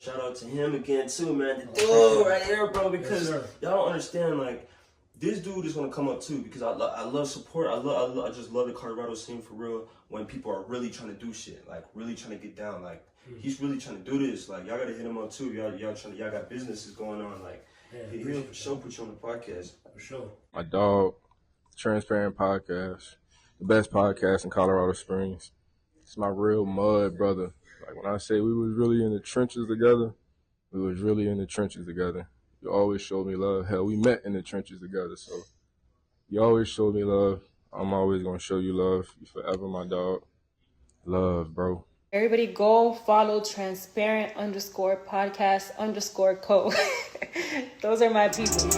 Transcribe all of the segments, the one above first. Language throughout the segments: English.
Shout out to him again too, man. The dude right here, bro, because y'all don't understand, like, this dude is gonna come up too because I love support. I just love the Colorado scene for real. When people are really trying to do shit, like really trying to get down, like he's really trying to do this. Like y'all gotta hit him up too. Y'all got businesses going on. Like he'll for sure put you on the podcast for sure. My dog, Transparent Podcast, the best podcast in Colorado Springs. It's my real mud brother. Like when I say we was really in the trenches together, we was really in the trenches together. You always showed me love. Hell, we met in the trenches together, so you always showed me love. I'm always gonna show you love. You forever my dog. Love, bro. Everybody go follow transparent_podcast_co. Those are my people.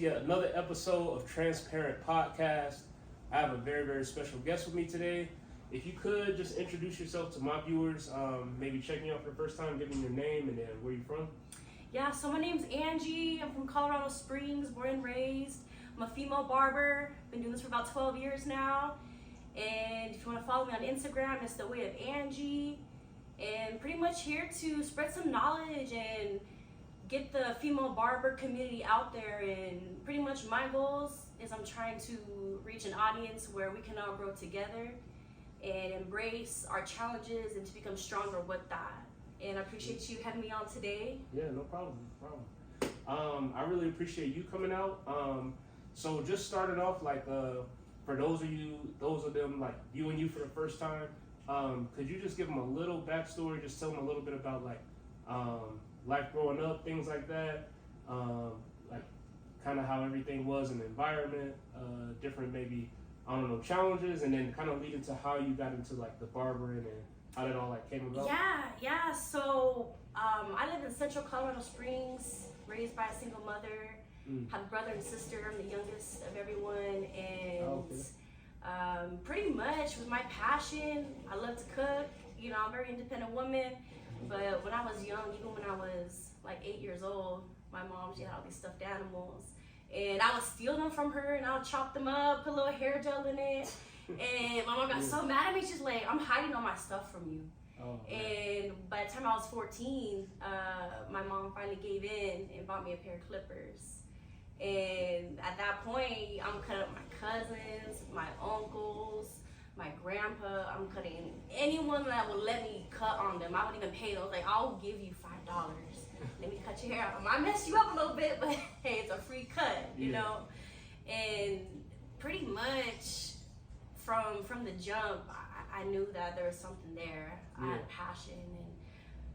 Another episode of Transparent Podcast. I have a very, very special guest with me today. If you could just introduce yourself to my viewers, maybe checking you out for the first time, giving your name and then where you're from. Yeah, so my name's Angie. I'm from Colorado Springs, born and raised. I'm a female barber. Been doing this for about 12 years now. And if you want to follow me on Instagram, it's The Way of Angie. And pretty much here to spread some knowledge and get the female barber community out there. And pretty much my goals is I'm trying to reach an audience where we can all grow together and embrace our challenges and to become stronger with that. And I appreciate you having me on today. Yeah, no problem. I really appreciate you coming out. So just starting off, like for those of them like viewing you for the first time, could you just give them a little backstory, just tell them a little bit about like life growing up, things like that, like kind of how everything was in the environment, different maybe, I don't know, challenges, and then kind of lead into how you got into like the barbering and how that all like came about? Yeah. So I live in Central Colorado Springs, raised by a single mother, have a brother and sister. I'm the youngest of everyone, and pretty much with my passion, I love to cook. You know, I'm a very independent woman. But when I was young, even when I was like 8 years old, my mom, she had all these stuffed animals. And I would steal them from her and I would chop them up, put a little hair gel in it. And my mom got so mad at me, she's like, I'm hiding all my stuff from you. And by the time I was 14, my mom finally gave in and bought me a pair of clippers. And at that point, I'm cutting up my cousins, my uncles, my grandpa. I'm cutting anyone that would let me cut on them. I wouldn't even pay them. I was like, I'll give you $5. Let me cut your hair out. I might mess you up a little bit, but hey, it's a free cut, you know? And pretty much from the jump, I knew that there was something there. I had a passion, and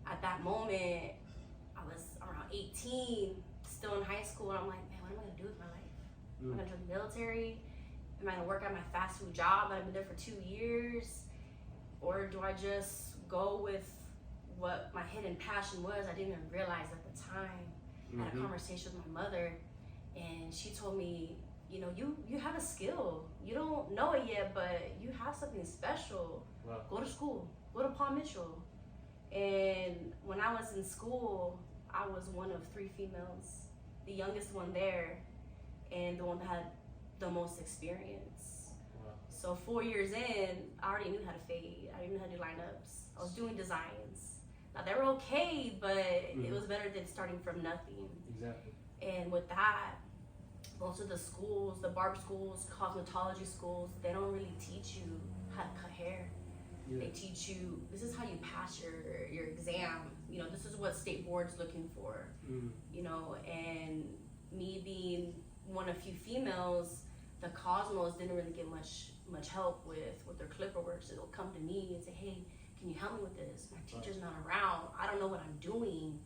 at that moment, I was around 18, still in high school, and I'm like, man, what am I gonna do with my life? Am I gonna join the military? Am I gonna work at my fast food job? I've been there for 2 years. Or do I just go with what my hidden passion was? I didn't even realize at the time. I had a conversation with my mother, and she told me, you know, you have a skill. You don't know it yet, but you have something special. Wow. Go to school. Go to Paul Mitchell. And when I was in school, I was one of 3 females, the youngest one there, and the one that had the most experience. Wow. So 4 years in, I already knew how to fade. I already knew how to do lineups. I was doing designs. Now they were okay, but it was better than starting from nothing. Exactly. And with that, most of the schools, the barber schools, cosmetology schools, they don't really teach you how to cut hair. They teach you, this is how you pass your exam. You know, this is what state board's looking for. You know, and me being one of few females, the Cosmos didn't really get much help with their clipper work. So they'll come to me and say, hey, can you help me with this? My teacher's not around. I don't know what I'm doing.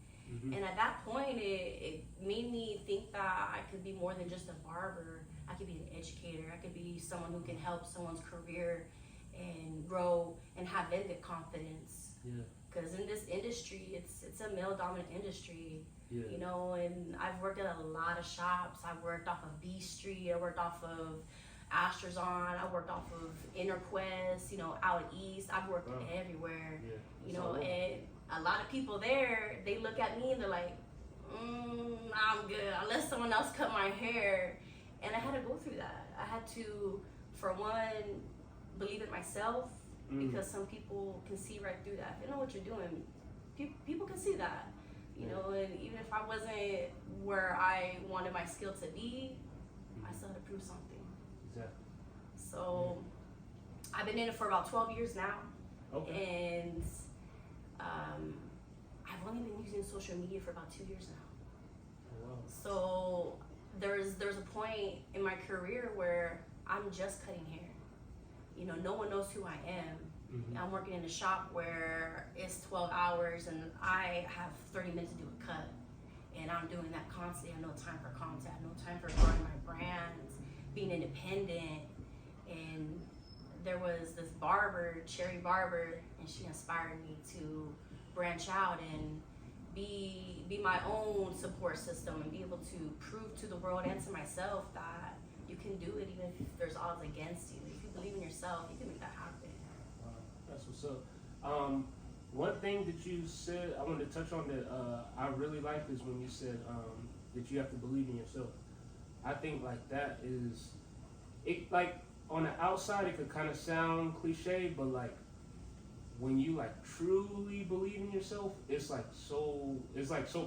And at that point, it made me think that I could be more than just a barber. I could be an educator. I could be someone who can help someone's career and grow and have them get confidence. Because in this industry, it's a male dominant industry. Yeah. You know, and I've worked at a lot of shops. I've worked off of B Street. I worked off of Astrazon. I worked off of Interquest. You know, out east. I've worked everywhere. Yeah. You know, and a lot of people there, they look at me and they're like, I'm good, unless someone else cut my hair. And I had to go through that. I had to, for one, believe in myself, because some people can see right through that. If they know what you're doing, people can see that. You know, and even if I wasn't where I wanted my skill to be, I still had to prove something. Exactly. So I've been in it for about 12 years now. Okay. And I've only been using social media for about 2 years now. Oh, wow. So there's a point in my career where I'm just cutting hair. You know, no one knows who I am. I'm working in a shop where it's 12 hours and I have 30 minutes to do a cut. And I'm doing that constantly. I have no time for content, I have no time for growing my brands, being independent. And there was this barber, Cherry Barber, and she inspired me to branch out and be my own support system and be able to prove to the world and to myself that you can do it even if there's odds against you. If you believe in yourself, you can make that happen. Wow, that's what's up. One thing that you said I wanted to touch on that I really like is when you said that you have to believe in yourself. I think like that is it. Like on the outside, it could kind of sound cliche, but like when you like truly believe in yourself, it's like so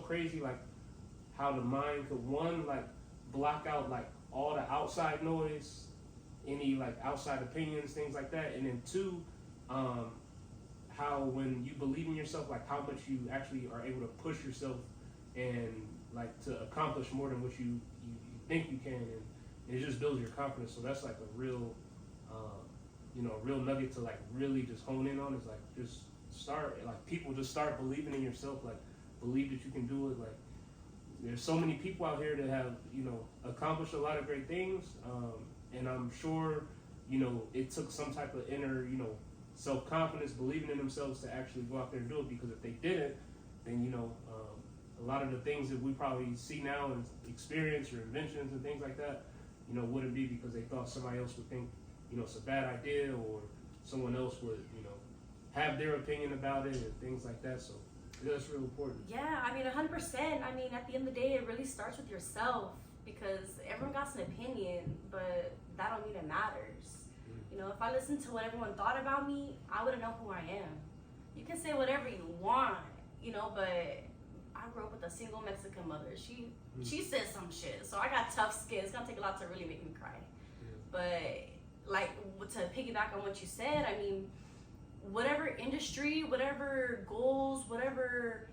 crazy. Like how the mind could like block out like all the outside noise, any like outside opinions, things like that, and then two, how when you believe in yourself, like how much you actually are able to push yourself and like to accomplish more than what you think you can, and it just builds your confidence. So that's like a real real nugget to like really just hone in on, is like just start, like people just start believing in yourself, like believe that you can do it. Like there's so many people out here that have, accomplished a lot of great things. And I'm sure, it took some type of inner, self-confidence, believing in themselves to actually go out there and do it, because if they didn't, then, a lot of the things that we probably see now and experience or inventions and things like that, wouldn't be because they thought somebody else would think, it's a bad idea, or someone else would, have their opinion about it and things like that. So that's real important. Yeah, I mean, 100%. I mean, at the end of the day, it really starts with yourself, because everyone got an opinion, but that don't mean it matters. If I listened to what everyone thought about me, I wouldn't know who I am. You can say whatever you want, but I grew up with a single Mexican mother. She said some shit, so I got tough skin. It's gonna take a lot to really make me cry. But like, to piggyback on what you said, I mean, whatever industry, whatever goals, whatever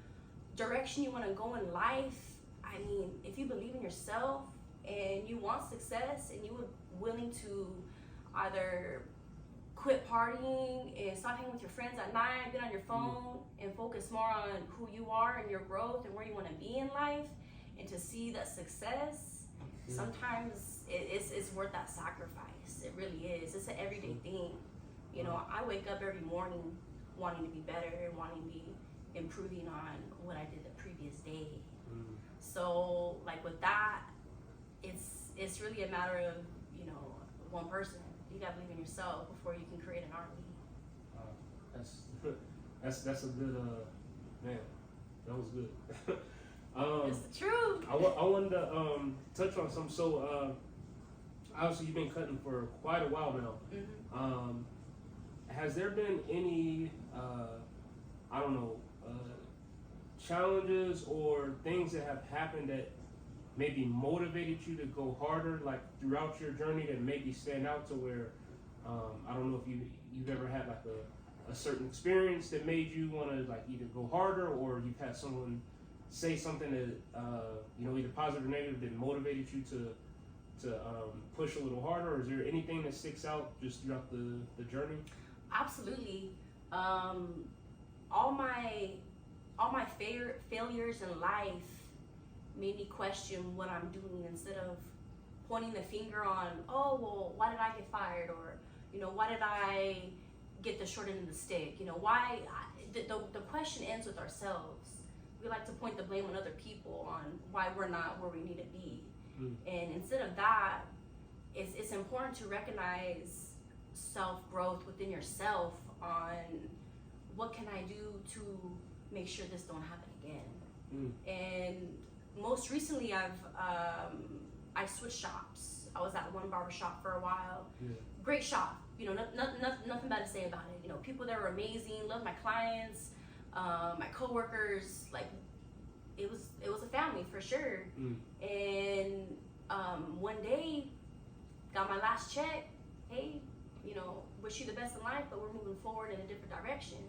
direction you want to go in life, I mean, if you believe in yourself and you want success and you're willing to either quit partying and stop hanging with your friends at night, get on your phone and focus more on who you are and your growth and where you want to be in life, and to see that success, sometimes it's worth that sacrifice. It really is. It's an everyday thing. I wake up every morning wanting to be better and wanting to be improving on what I did the previous day. So like with that, it's really a matter of, one person. You gotta believe in yourself before you can create an army. That's a good man. That was good. It's the truth. I wanted to touch on something. So obviously you've been cutting for quite a while now. Has there been any challenges or things that have happened that maybe motivated you to go harder, like throughout your journey, that maybe stand out to where I don't know if you've ever had like a certain experience that made you want to like either go harder, or you've had someone say something that either positive or negative that motivated you to push a little harder? Or is there anything that sticks out just throughout the journey? Absolutely. All my failures in life made me question what I'm doing, instead of pointing the finger on, oh, well, why did I get fired? Or, why did I get the short end of the stick? the question ends with ourselves. We like to point the blame on other people on why we're not where we need to be. And instead of that, it's important to recognize self-growth within yourself on what can I do to make sure this don't happen again. And most recently I switched shops. I was at one barber shop for a while. Great shop, you know, nothing bad to say about it. You know, people there were amazing, loved my clients, my coworkers, like it was a family for sure. And one day got my last check. Hey, you know, wish you the best in life, but we're moving forward in a different direction.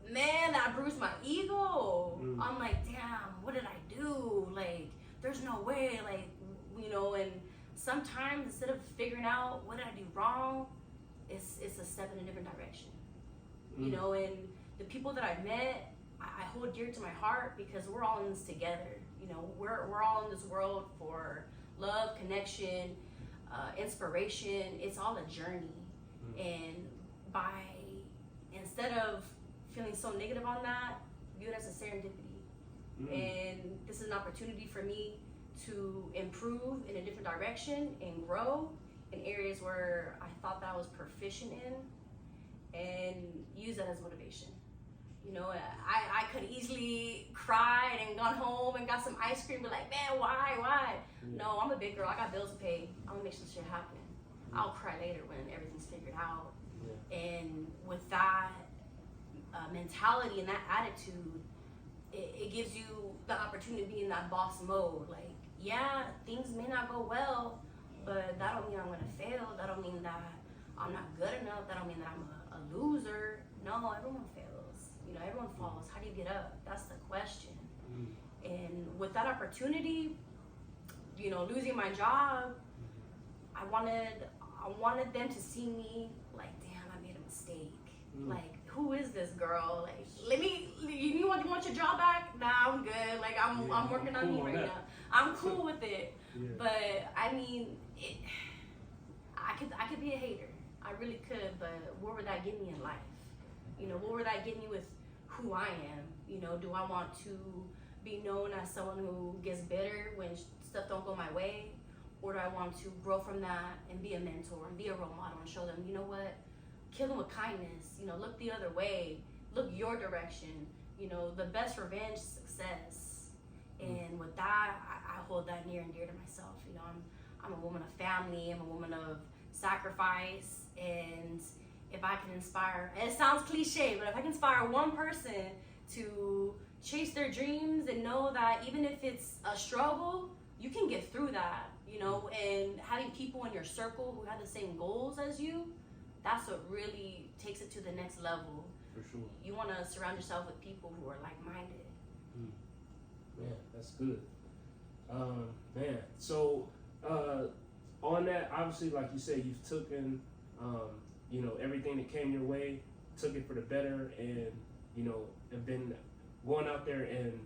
Man, that bruised my ego. I'm like, damn, what did I do? Like, there's no way, like, you know. And sometimes instead of figuring out what did I do wrong, it's a step in a different direction. You know, and the people that I've met, I hold dear to my heart because we're all in this together. You know, we're all in this world for love, connection, inspiration. It's all a journey. And instead of feeling so negative on that, view it as a serendipity. And this is an opportunity for me to improve in a different direction and grow in areas where I thought that I was proficient in, and use that as motivation. You know, I could easily cried and gone home and got some ice cream, but like, man, why? No, I'm a big girl. I got bills to pay. I'm gonna make some shit happen. I'll cry later when everything's figured out. And with that mentality and that attitude, it gives you the opportunity to be in that boss mode. Like, yeah, things may not go well, but that don't mean I'm gonna fail. That don't mean that I'm not good enough. That don't mean that I'm a loser. No, everyone fails. You know, everyone falls. How do you get up? That's the question. And with that opportunity, you know, losing my job, I wanted them to see me like, damn, I made a mistake. Like, who is this girl? Like, you want your job back? Nah, I'm good. Like, I'm working on me right now. I'm cool with it. But I mean, I could be a hater. I really could. But where would that get me in life? You know, what would that get me with who I am? You know, do I want to be known as someone who gets bitter when stuff don't go my way? Or do I want to grow from that and be a mentor and be a role model and show them, you know what, kill them with kindness, you know, look the other way, look your direction. You know, the best revenge is success. And with that, I hold that near and dear to myself. You know, I'm a woman of family, I'm a woman of sacrifice, and if I can inspire, and it sounds cliche, but if I can inspire one person to chase their dreams and know that even if it's a struggle, you can get through that, you know, and having people in your circle who have the same goals as you, that's what really takes it to the next level. For sure. You want to surround yourself with people who are like-minded. Man, that's good. Man, so on that, obviously, like you said, you've taken, you know, everything that came your way, took it for the better, and, you know, have been going out there and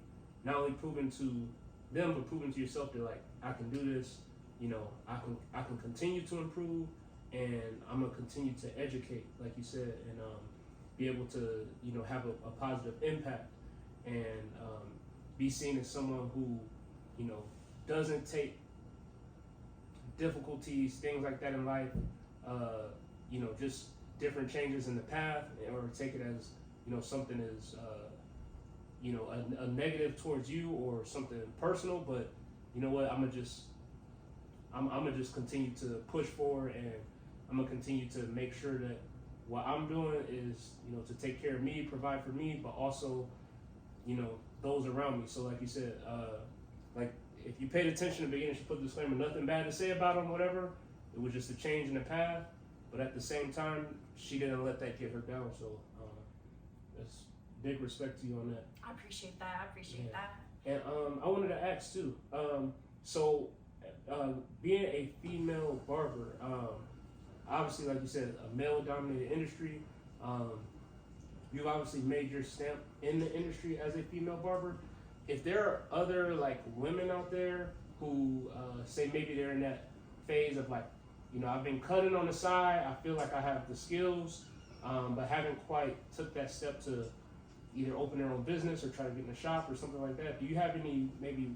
not only proving to them, but proving to yourself that, like, I can do this, you know, I can continue to improve, and I'm gonna continue to educate, like you said, and be able to, you know, have a positive impact, and be seen as someone who, you know, doesn't take difficulties, things like that in life, you know, just different changes in the path, or take it as, you know, something as, you know, a negative towards you or something personal. But you know what, I'm gonna just continue to push forward, and I'm gonna continue to make sure that what I'm doing is, you know, to take care of me, provide for me, but also, you know, those around me. So like you said, like if you paid attention in the beginning, she put the disclaimer, nothing bad to say about them, whatever. It was just a change in the path, but at the same time, she didn't let that get her down. So that's big respect to you on that. I appreciate that. That. And I wanted to ask too. So being a female barber, obviously, like you said, a male-dominated industry. You've obviously made your stamp in the industry as a female barber. If there are other like women out there who say maybe they're in that phase of like, you know, I've been cutting on the side, I feel like I have the skills, but haven't quite took that step to either open their own business or try to get in a shop or something like that, do you have any maybe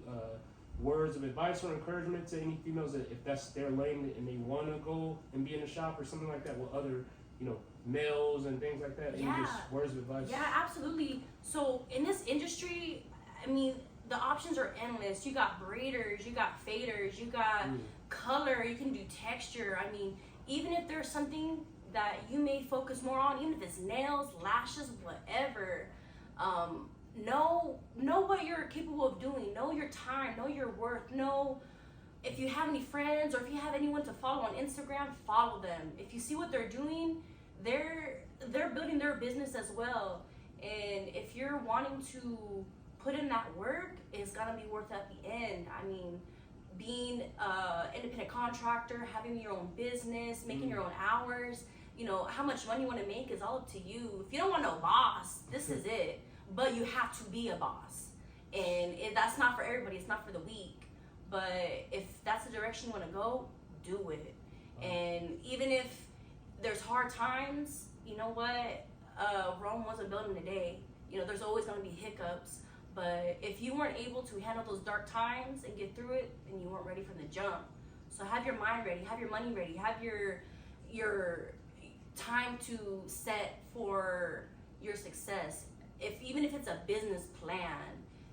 words of advice or encouragement to any females that if that's their lane and they want to go and be in a shop or something like that with other, you know, males and things like that? Any just words of advice? Yeah, absolutely. So in this industry, I mean, the options are endless. You got braiders, you got faders, you got color, you can do texture. I mean, even if there's something that you may focus more on, even if it's nails, lashes, whatever, know what you're capable of doing. Know your time, know your worth, know if you have any friends or if you have anyone to follow on Instagram, follow them. If you see what they're doing, they're building their business as well. And if you're wanting to put in that work, it's gonna be worth at the end. I mean, being an independent contractor, having your own business, making your own hours, you know, how much money you want to make is all up to you. If you don't want no boss, this is it. But you have to be a boss. And that's not for everybody, it's not for the weak. But if that's the direction you want to go, do it. And even if there's hard times, you know what? Rome wasn't built in a day. You know, there's always going to be hiccups. But if you weren't able to handle those dark times and get through it, then you weren't ready from the jump. So have your mind ready, have your money ready, have your time to set for your success. Even if it's a business plan,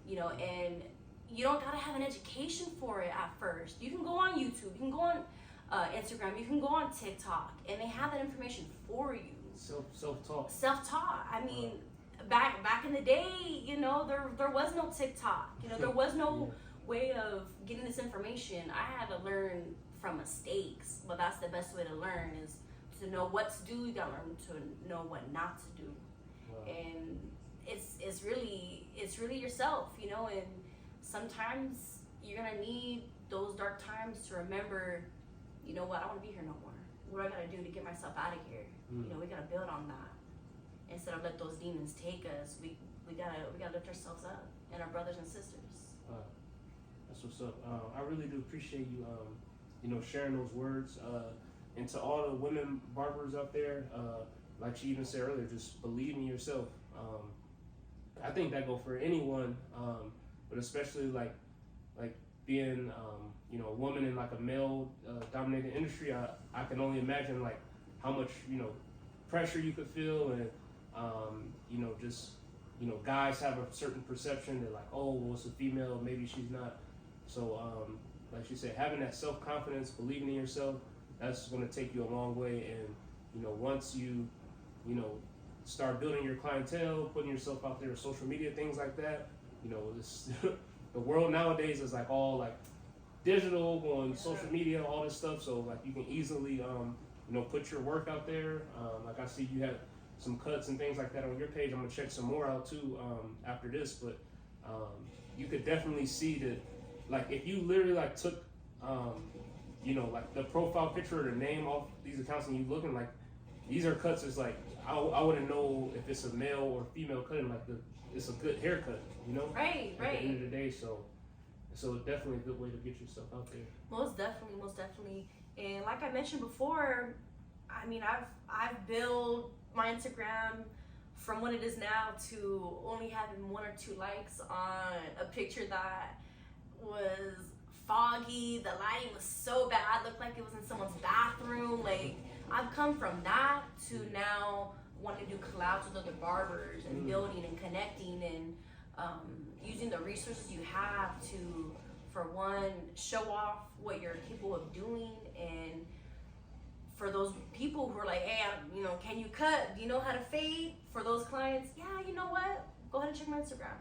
you know, and you don't gotta have an education for it at first. You can go on YouTube, you can go on Instagram, you can go on TikTok, and they have that information for you. Self-taught. Self-taught. I mean, back in the day, you know, there was no TikTok. You know, there was no way of getting this information. I had to learn from mistakes, but that's the best way to learn is to know what to do. You gotta learn to know what not to do. And it's really yourself, you know. And sometimes you're gonna need those dark times to remember, you know what, I don't want to be here no more. What do I gotta do to get myself out of here? You know, we gotta build on that. Instead of let those demons take us, we gotta lift ourselves up and our brothers and sisters. That's what's up. I really do appreciate you, you know, sharing those words. And to all the women barbers out there, like she even said earlier, just believe in yourself. I think that go for anyone, but especially like being, you know, a woman in like a male dominated industry. I can only imagine like how much, you know, pressure you could feel, and you know, just, you know, guys have a certain perception. They're like, oh, well, it's a female, maybe she's not. So like she said, having that self-confidence, believing in yourself, that's going to take you a long way. And you know, once you know, start building your clientele, putting yourself out there, social media, things like that, you know, this the world nowadays is like all like digital, going social media, all this stuff. So like you can easily you know, put your work out there. Like I see you have some cuts and things like that on your page. I'm gonna check some more out too after this, but you could definitely see that, like, if you literally like took you know, like the profile picture or the name off these accounts and you looking like these are cuts, it's like I wouldn't know if it's a male or female cutting. Like it's a good haircut, you know. Right. At the end of the day, so definitely a good way to get yourself out there. Most definitely. And like I mentioned before, I mean, I've built my Instagram from what it is now to only having 1 or 2 likes on a picture that was foggy. The lighting was so bad, looked like it was in someone's bathroom. Like, I've come from that to now wanting to do collabs with other barbers and building and connecting and using the resources you have to, for one, show off what you're capable of doing, and for those people who are like, hey, you know, can you cut? Do you know how to fade? For those clients, yeah, you know what? Go ahead and check my Instagram.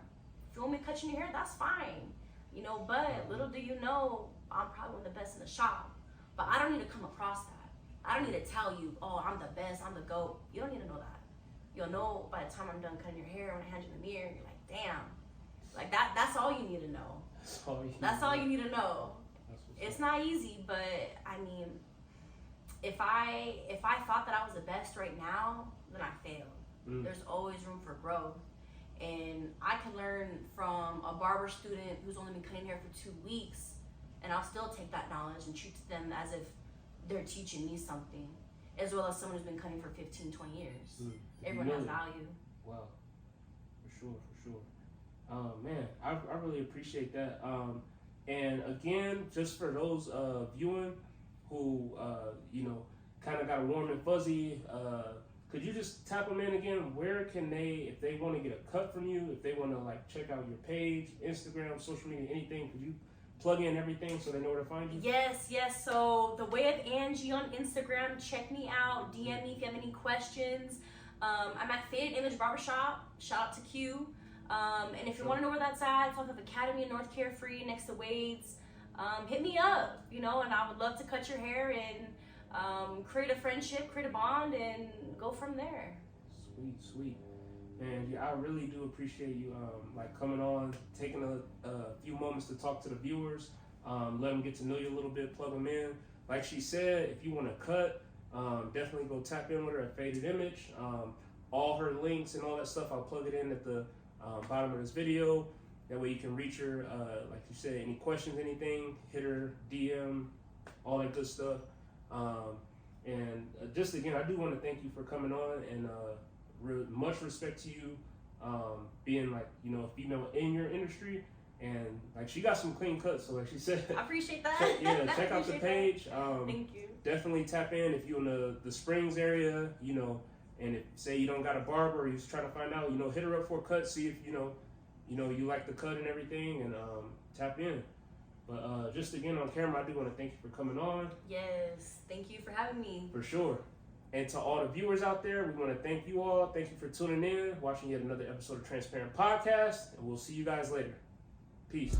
If you want me to cut you in your hair, that's fine. You know, but little do you know, I'm probably one of the best in the shop. But I don't need to come across that. I don't need to tell you, oh, I'm the best, I'm the GOAT. You don't need to know that. You'll know by the time I'm done cutting your hair, when I hand you the mirror, you're like, damn. Like that's all you need to know. That's all you need to know. It's not easy, but I mean, if I thought that I was the best right now, then I failed. There's always room for growth. And I can learn from a barber student who's only been cutting hair for 2 weeks, and I'll still take that knowledge and treat them as if they're teaching me something, as well as someone who's been cutting for 15, 20 years. Everyone has value. Wow, For sure. Man, I really appreciate that. And again, just for those viewing who, you know, kind of got a warm and fuzzy, could you just tap them in again? Where can they, if they want to get a cut from you, if they want to like check out your page, Instagram, social media, anything, could you plug in everything so they know where to find you? Yes. So The Way of Angie on Instagram. Check me out. DM me if you have any questions. I'm at Faded Image Barbershop. Shout out to Q. And if you want to know where that's at, it's off of Academy in North Carefree next to Wade's. Hit me up, you know, and I would love to cut your hair and create a friendship, create a bond, and go from there. Sweet. Man, yeah, I really do appreciate you like coming on, taking a few moments to talk to the viewers, let them get to know you a little bit, plug them in. Like she said, if you want to cut, definitely go tap in with her at Faded Image. All her links and all that stuff, I'll plug it in at the bottom of this video. That way you can reach her, like you said, any questions, anything, hit her, DM, all that good stuff. And just again, I do want to thank you for coming on, and much respect to you, being like, you know, a female in your industry, and like she got some clean cuts, so like she said, I appreciate that. Check out the page. Thank you. Definitely tap in if you're in the Springs area, you know, and if say you don't got a barber, or you're just trying to find out, you know, hit her up for a cut, see if you like the cut and everything, and tap in. But just again on camera, I do want to thank you for coming on. Yes, thank you for having me. For sure. And to all the viewers out there, we want to thank you all. Thank you for tuning in, watching yet another episode of Transparent Podcast, and we'll see you guys later. Peace.